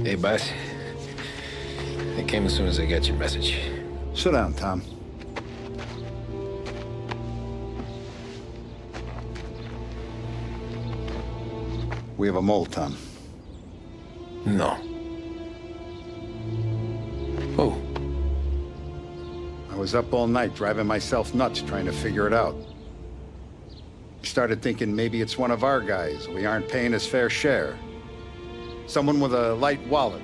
Hey, boss. I came as soon as I got your message. Sit down, Tom. We have a mole, Tom. No. Who? I was up all night driving myself nuts trying to figure it out. Started thinking maybe it's one of our guys. We aren't paying his fair share. Someone with a light wallet.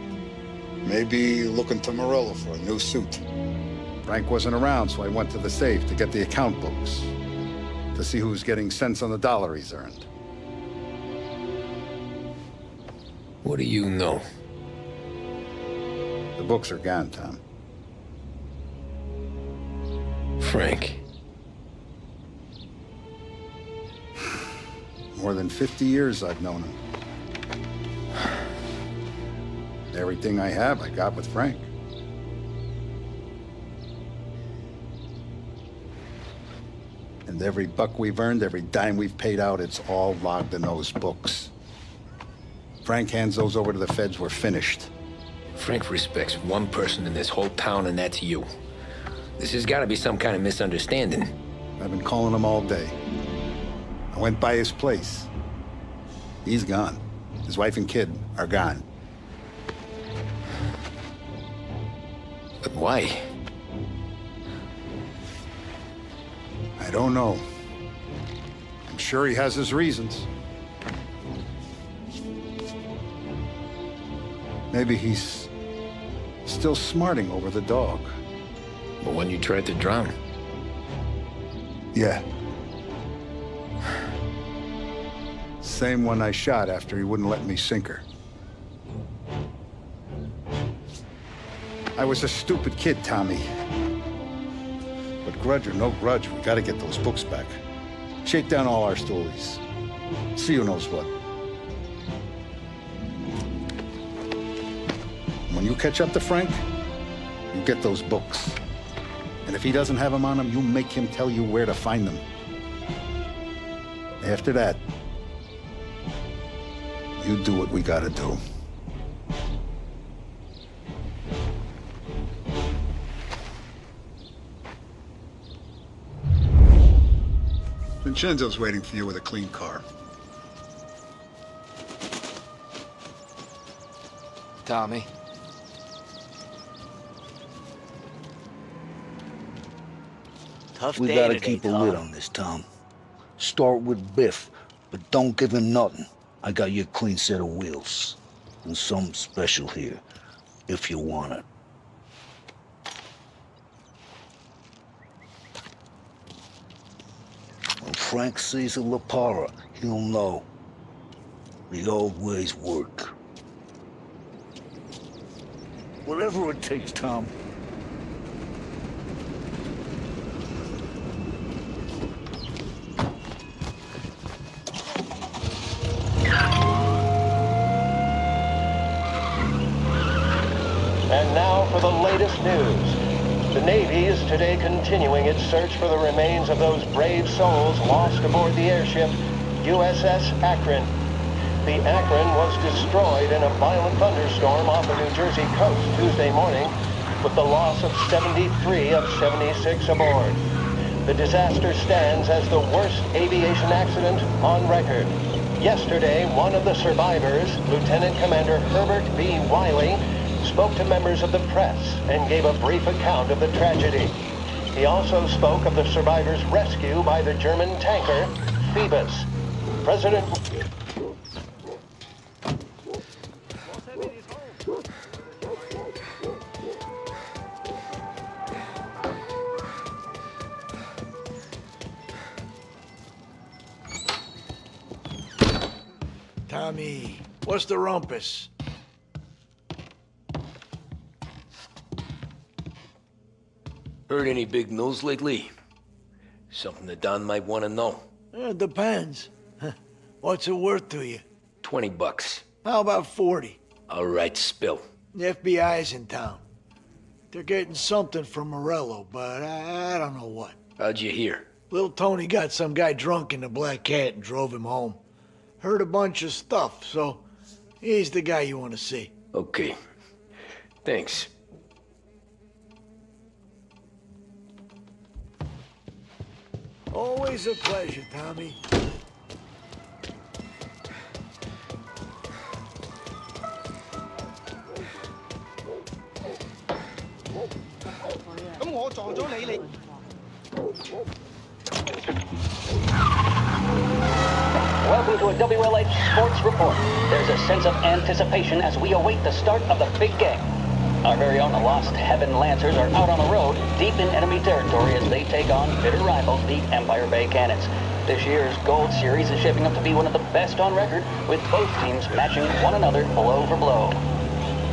Maybe looking to Morello for a new suit. Frank wasn't around, so I went to the safe to get the account books. To see who's getting cents on the dollar he's earned. What do you know? The books are gone, Tom. Frank. More than 50 years I've known him. Everything I have, I got with Frank. And every buck we've earned, every dime we've paid out, it's all logged in those books. Frank hands those over to the feds, we're finished. Frank respects one person in this whole town, and that's you. This has got to be some kind of misunderstanding. I've been calling him all day. I went by his place. He's gone. His wife and kid are gone. But why? I don't know. I'm sure he has his reasons. Maybe he's still smarting over the dog. The one you tried to drown? Yeah. Same one I shot after he wouldn't let me sink her. I was a stupid kid, Tommy. But grudge or no grudge, we gotta get those books back. Shake down all our stories. See who knows what. When you catch up to Frank, you get those books. And if he doesn't have them on him, you make him tell you where to find them. After that, you do what we gotta do. Vincenzo's waiting for you with a clean car. Tommy. Tough We day gotta today, keep a Tom. lid on this, Tom. Start with Biff, but don't give him nothing. I got you a clean set of wheels. And something special here, if you want it. When Frank sees a La Parra, he'll know. The old ways work. Whatever it takes, Tom. And now for the latest news. The Navy is today continuing its search for the remains of those brave souls lost aboard the airship USS Akron. The Akron was destroyed in a violent thunderstorm off the New Jersey coast Tuesday morning, with the loss of 73 of 76 aboard. The disaster stands as the worst aviation accident on record. Yesterday, one of the survivors, Lieutenant Commander Herbert B. Wiley, spoke to members of the press and gave a brief account of the tragedy. He also spoke of the survivors' rescue by the German tanker, Phoebus. President... Tommy, what's the rumpus? Heard any big news lately? Something that Don might want to know. It depends. What's it worth to you? $20. How about 40? All right, spill. The FBI's in town. They're getting something from Morello, but I don't know what. How'd you hear? Little Tony got some guy drunk in the Black Cat and drove him home. Heard a bunch of stuff, so he's the guy you want to see. Okay. Thanks. Always a pleasure, Tommy. Welcome to a WLH Sports Report. There's a sense of anticipation as we await the start of the big game. Our very own Lost Heaven Lancers are out on the road, deep in enemy territory as they take on bitter rivals, the Empire Bay Cannons. This year's Gold Series is shaping up to be one of the best on record, with both teams matching one another blow for blow.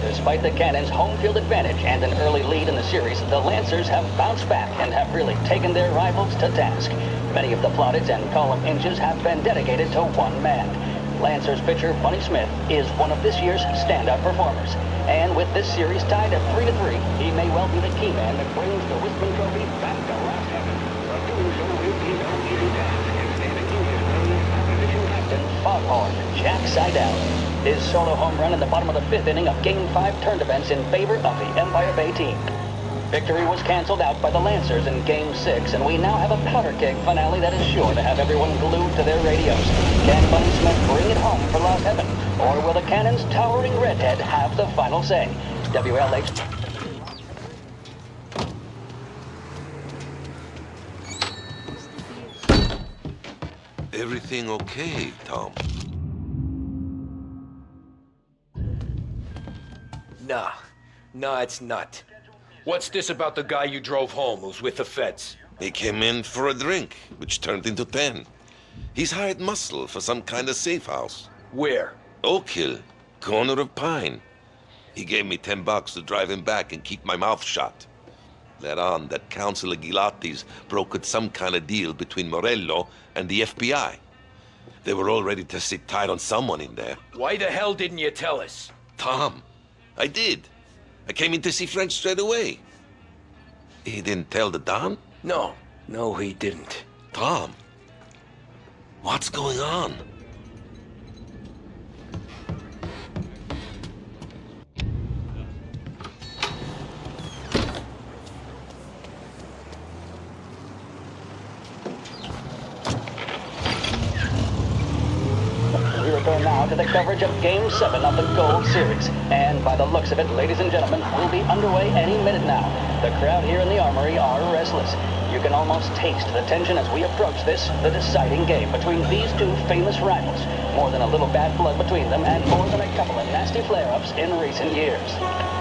Despite the Cannons' home field advantage and an early lead in the series, the Lancers have bounced back and have really taken their rivals to task. Many of the plaudits and column inches have been dedicated to one man. Lancers pitcher Bunny Smith is one of this year's standout performers. And with this series tied at 3-3, he may well be the key man that brings the Wisman Trophy back to Lost Heaven. But doing so will be no easy task, as they begin his name opposition captain Foghorn Jack Seidel. His solo home run in the bottom of the fifth inning of Game 5 turned events in favor of the Empire Bay team. Victory was canceled out by the Lancers in Game 6, and we now have a powder keg finale that is sure to have everyone glued to their radios. Can Bunny Smith bring it home for Lost Heaven, or will the Cannon's towering redhead have the final say? WLH... Everything okay, Tom? Nah, it's not. What's this about the guy you drove home who's with the feds? He came in for a drink, which turned into 10. He's hired muscle for some kind of safe house. Where? Oak Hill, corner of Pine. He gave me $10 to drive him back and keep my mouth shut. Let on that Councilor Gilatti's brokered some kind of deal between Morello and the FBI. They were all ready to sit tight on someone in there. Why the hell didn't you tell us? Tom, I did. I came in to see French straight away. He didn't tell the Don? No, he didn't. Tom, what's going on? We return now to the coverage of Game 7 of the Gold Series. And by the looks of it, ladies and gentlemen, we'll be underway any minute now. The crowd here in the Armory are restless. You can almost taste the tension as we approach this, the deciding game between these two famous rivals. More than a little bad blood between them, and more than a couple of nasty flare-ups in recent years.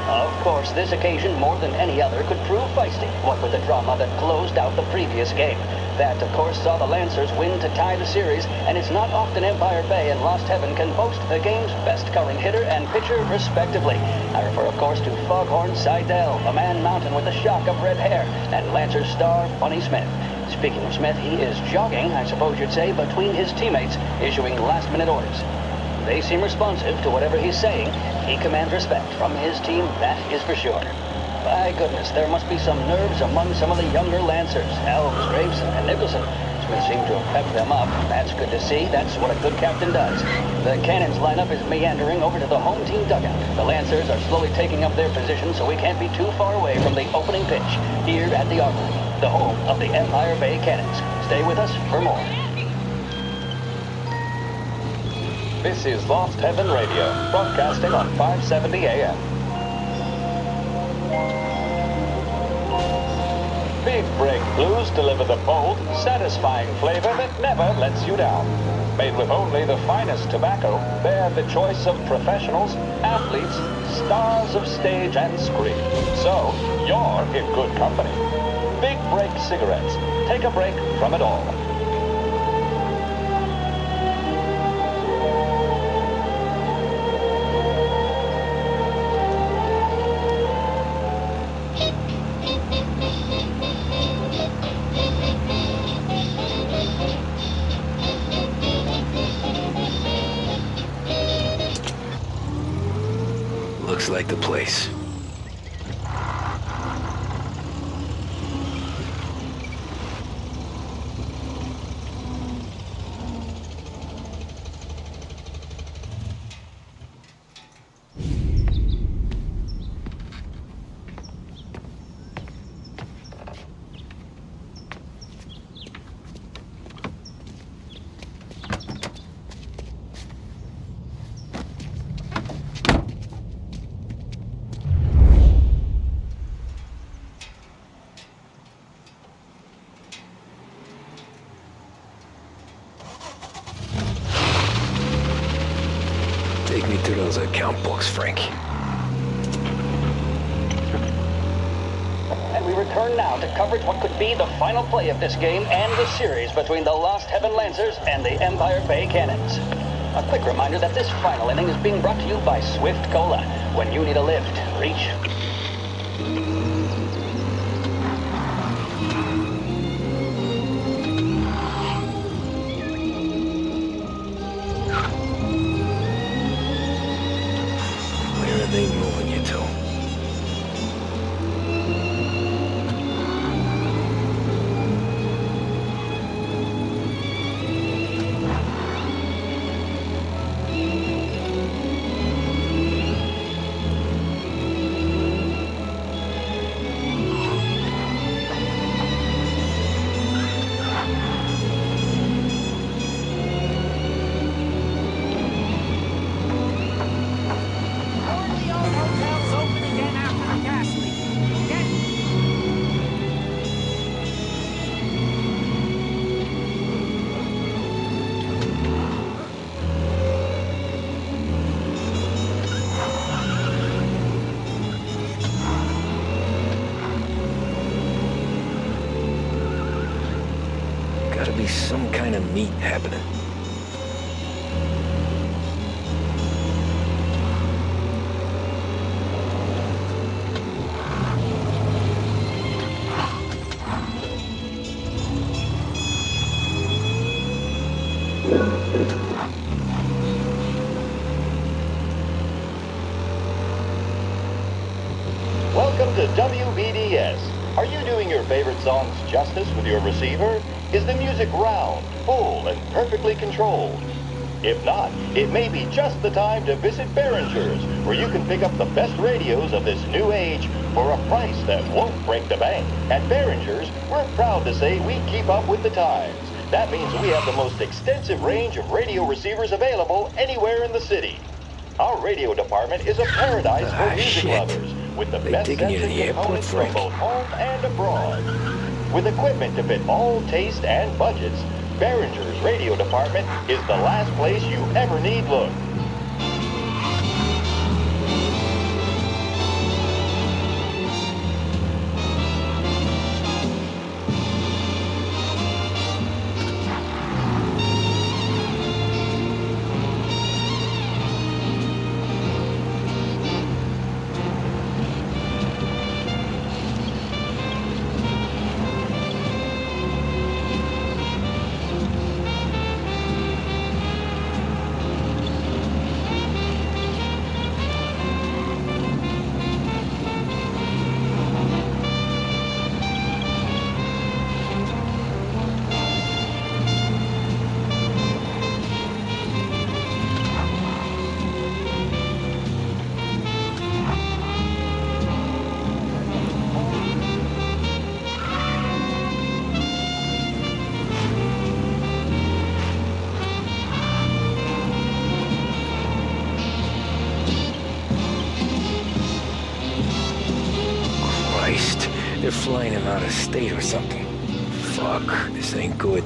Of course, this occasion, more than any other, could prove feisty, what with the drama that closed out the previous game. That, of course, saw the Lancers win to tie the series, and it's not often Empire Bay and Lost Heaven can boast the game's best current hitter and pitcher, respectively. I refer, of course, to Foghorn Seidel, a man mountain with a shock of red hair, and Lancers star Bunny Smith. Speaking of Smith, he is jogging, I suppose you'd say, between his teammates, issuing last-minute orders. They seem responsive to whatever he's saying. He commands respect from his team, that is for sure. My goodness, there must be some nerves among some of the younger Lancers. Helms, Grayson, and Nicholson. Smith seemed to have pepped them up. That's good to see. That's what a good captain does. The Cannons lineup is meandering over to the home team dugout. The Lancers are slowly taking up their position, so we can't be too far away from the opening pitch here at the Armory, the home of the Empire Bay Cannons. Stay with us for more. This is Lost Heaven Radio, broadcasting on 570 AM. Big Break Blues deliver the bold, satisfying flavor that never lets you down. Made with only the finest tobacco, they're the choice of professionals, athletes, stars of stage and screen. So, you're in good company. Big Break cigarettes. Take a break from it all. Looks like the place. me to those account books, Frank. And we return now to coverage what could be the final play of this game and the series between the Lost Heaven Lancers and the Empire Bay Cannons. A quick reminder that this final inning is being brought to you by Swift Cola. When you need a lift, reach. Where are they moving you to? Gotta be some kind of meet happening. Welcome to WBDS. Are you doing your favorite songs justice with your receiver? Is the music round, full, and perfectly controlled? If not, it may be just the time to visit Behringer's, where you can pick up the best radios of this new age for a price that won't break the bank. At Behringer's, we're proud to say we keep up with the times. That means we have the most extensive range of radio receivers available anywhere in the city. Our radio department is a paradise for music shit. lovers, with the They best taking you to sets the and airport, components from Frank? both home and abroad. With equipment to fit all taste and budgets, Behringer's radio department is the last place you ever need look. Christ, they're flying him out of state or something. Fuck, this ain't good.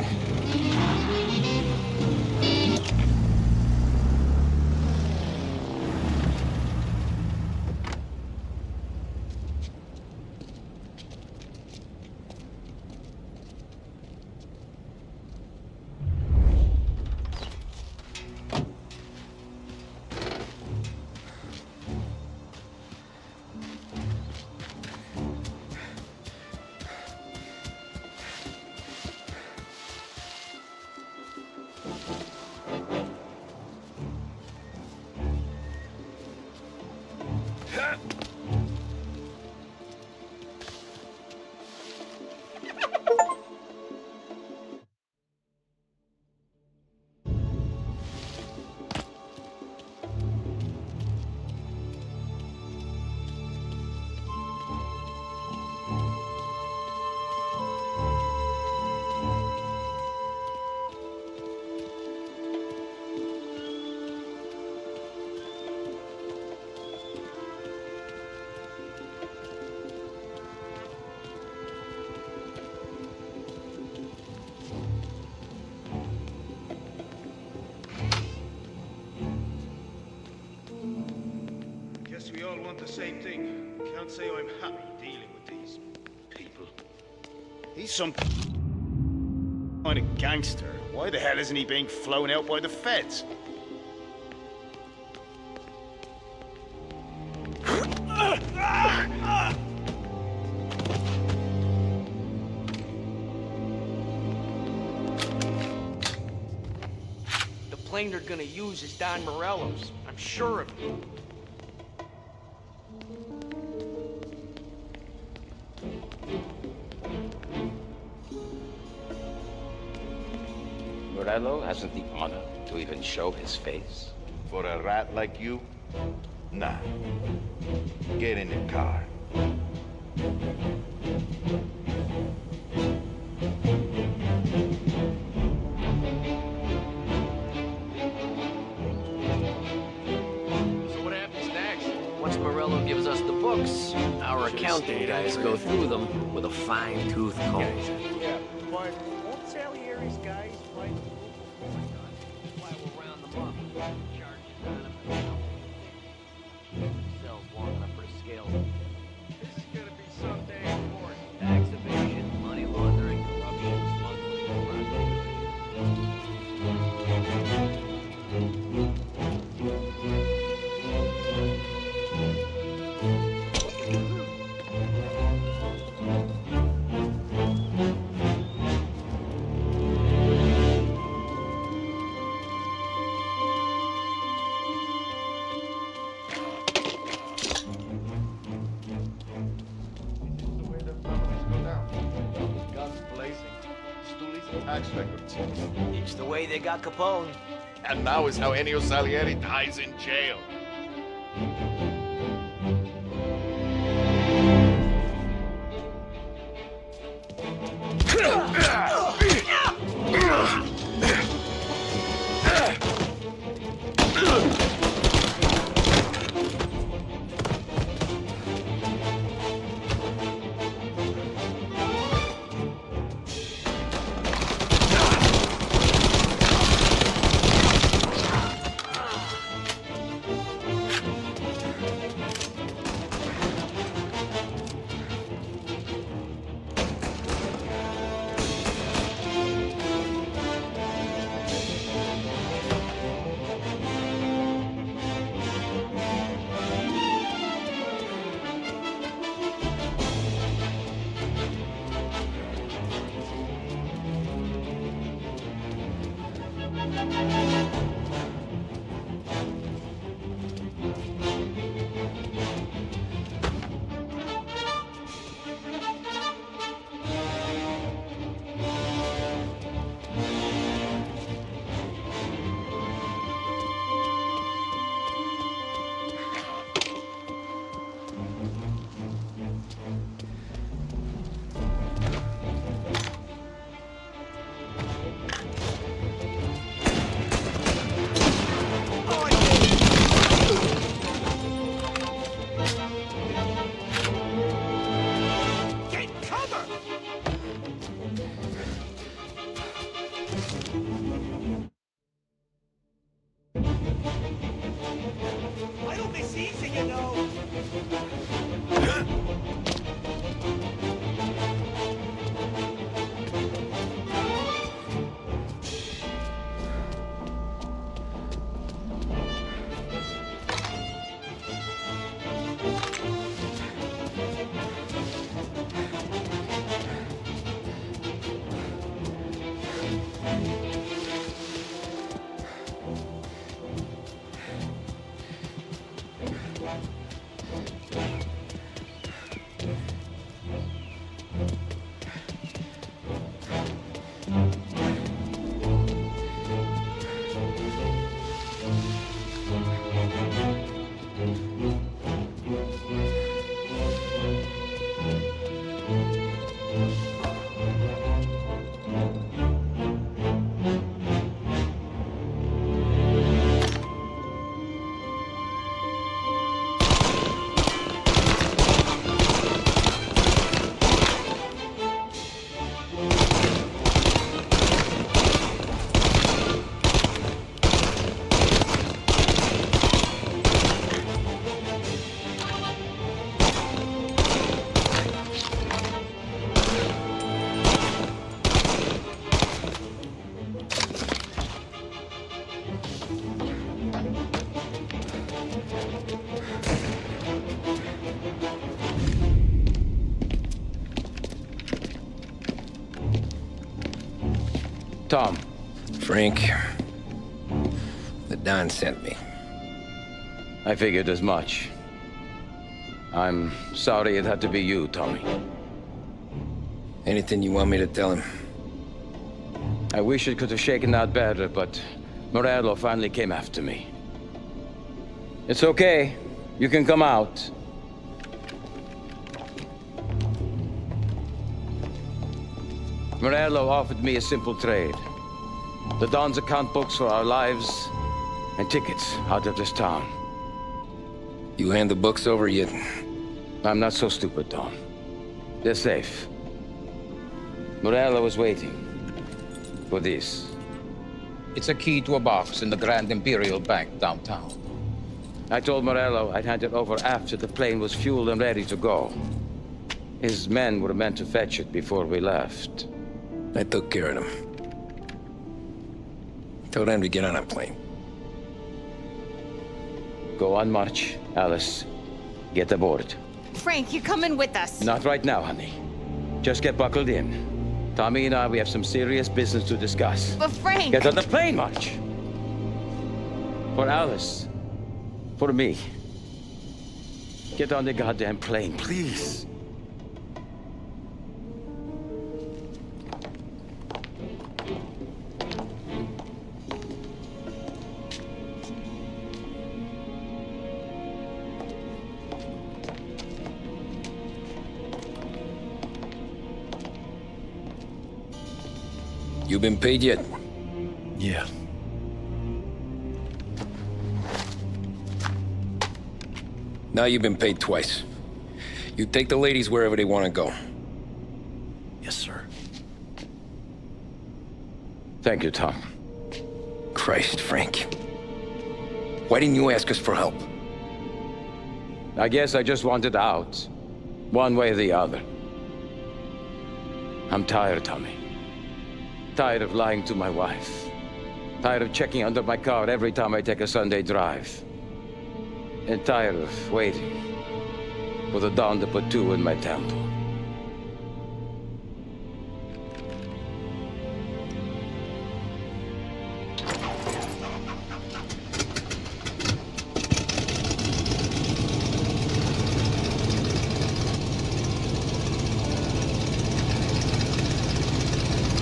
all want the same thing. Can't say I'm happy dealing with these people. He's some kind of gangster. Why the hell isn't he being flown out by the feds? The plane they're gonna use is Don Morello's. I'm sure of it. Morello hasn't the honor to even show his face. For a rat like you? Nah. Get in the car. So what happens next? Once Morello gives us the books, our accounting guys go through them with a fine-tooth comb. Yeah, but won't Salieri's guys fight? Oh my God, that's why we'll round them up. Charges on them. Sells long enough for the scales. This is gonna be some day in court. Tax evasion, money laundering, corruption, smuggling, The way the families go down. Guns blazing. Stoolies and tax records. It's the way they got Capone. And now is how Ennio Salieri dies in jail. Tom. Frank, the Don sent me. I figured as much. I'm sorry it had to be you, Tommy. Anything you want me to tell him? I wish it could have shaken out better, but Morello finally came after me. It's okay. You can come out. Morello offered me a simple trade. The Don's account books for our lives and tickets out of this town. You hand the books over yet? I'm not so stupid, Don. They're safe. Morello was waiting for this. It's a key to a box in the Grand Imperial Bank downtown. I told Morello I'd hand it over after the plane was fueled and ready to go. His men were meant to fetch it before we left. I took care of them. Told them to get on a plane. Go on, march, Alice. Get aboard. Frank, you're coming with us. Not right now, honey. Just get buckled in. Tommy and I, we have some serious business to discuss. But Frank... Get on the plane, March! For Alice. For me. Get on the goddamn plane, please. You been paid yet? Yeah. Now you've been paid twice. You take the ladies wherever they want to go. Yes, sir. Thank you, Tom. Christ, Frank. Why didn't you ask us for help? I guess I just wanted out. One way or the other. I'm tired, Tommy. Tired of lying to my wife. Tired of checking under my car every time I take a Sunday drive. And tired of waiting for the dawn to put two in my temple.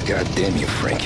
God damn you, Frank.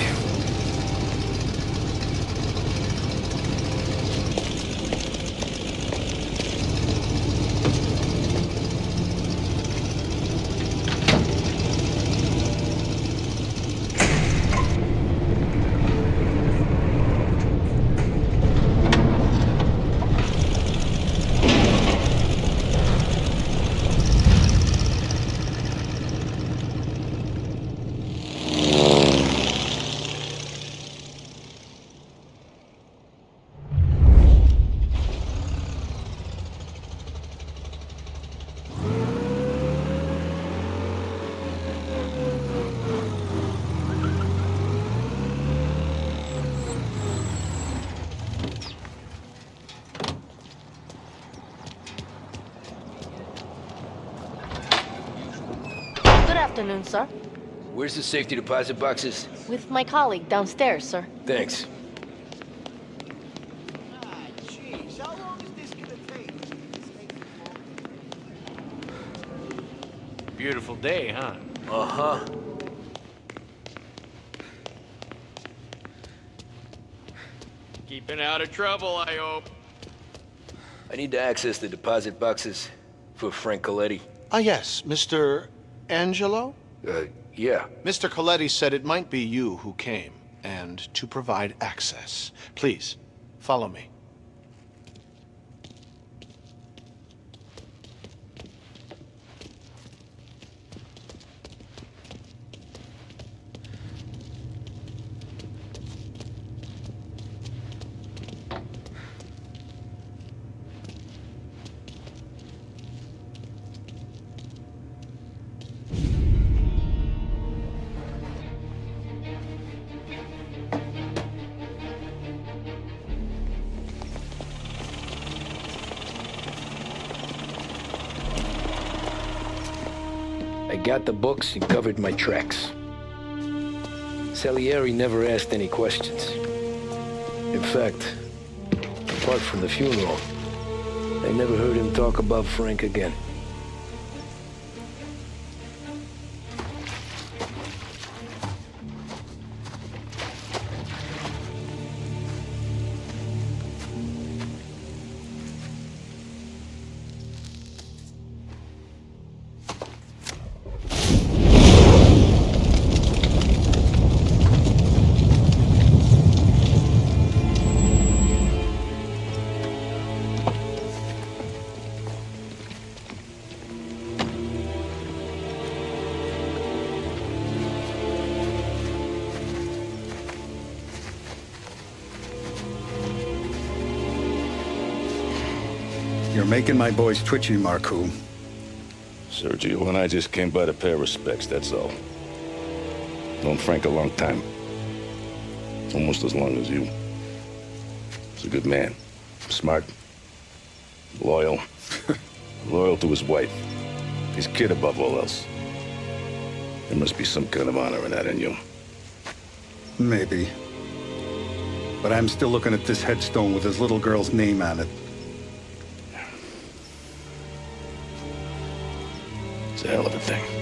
Good afternoon, sir. Where's the safety deposit boxes? With my colleague downstairs, sir. Thanks. Jeez, how long is this gonna take? Beautiful day, huh? Uh-huh. Keeping out of trouble, I hope. I need to access the deposit boxes for Frank Coletti. Ah, yes, Mr. Angelo? Yeah. Mr. Coletti said it might be you who came, and to provide access. Please, follow me. I got the books and covered my tracks. Salieri never asked any questions. In fact, apart from the funeral, I never heard him talk about Frank again. You're making my boys twitchy, Marku. Sergio and I just came by to pay our respects, that's all. Known Frank a long time. Almost as long as you. He's a good man. Smart. Loyal. Loyal to his wife. His kid above all else. There must be some kind of honor in that in you. Maybe. But I'm still looking at this headstone with his little girl's name on it. It's a hell of a thing.